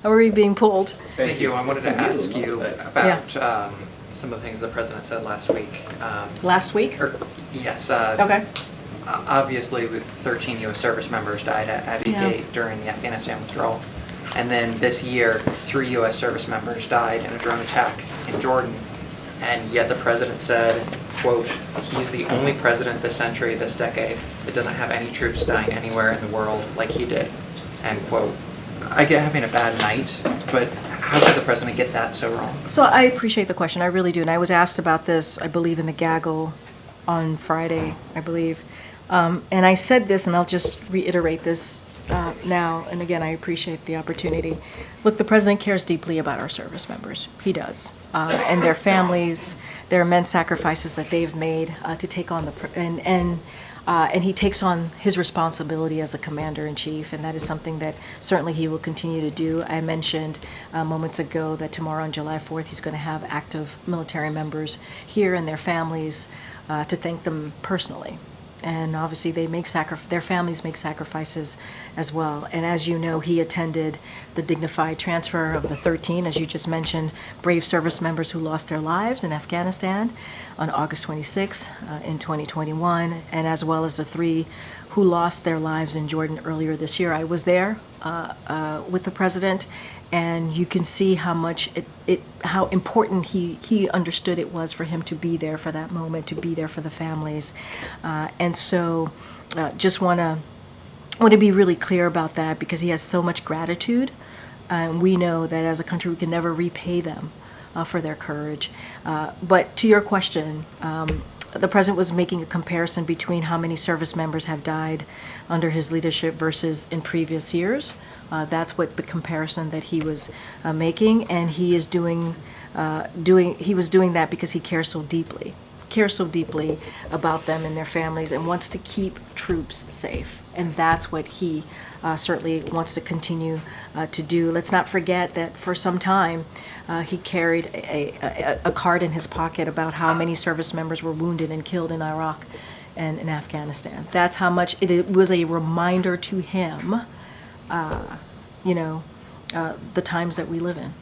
are we being pulled? Thank you. I wanted to ask you about Yeah. some of the things the president said last week. Last week? Yes. Okay. Obviously, 13 U.S. service members died at Abbey Gate during the Afghanistan withdrawal. And then this year, 3 U.S. service members died in a drone attack in Jordan. And yet the president said, quote, he's the only president this century, this decade, that doesn't have any troops dying anywhere in the world like he did, end quote. I get having a bad night, but how could the president get that so wrong? So I appreciate the question, I really do. And I was asked about this, I believe, in the gaggle on Friday, I believe. And I said this, and I'll just reiterate this now, and again, I appreciate the opportunity. Look, the president cares deeply about our service members. He does. And their families, their immense sacrifices that they've made to take on and he takes on his responsibility as a commander-in-chief, and that is something that certainly he will continue to do. I mentioned moments ago that tomorrow on July 4th, he's going to have active military members here and their families to thank them personally. And obviously their families make sacrifices as well. And as you know, he attended the dignified transfer of the 13, as you just mentioned, brave service members who lost their lives in Afghanistan on August 26 in 2021, and as well as the 3 who lost their lives in Jordan earlier this year. I was there with the president, and you can see how much how important he understood it was for him to be there for that moment, to be there for the families. And so just want to be really clear about that, because he has so much gratitude. And we know that as a country we can never repay them for their courage. But to your question, the president was making a comparison between how many service members have died under his leadership versus in previous years. That's what the comparison that he was making, and he was doing that because he cares so deeply about them and their families, and wants to keep troops safe. And that's what he certainly wants to continue to do. Let's not forget that for some time he carried a card in his pocket about how many service members were wounded and killed in Iraq and in Afghanistan. That's how much it was a reminder to him, the times that we live in.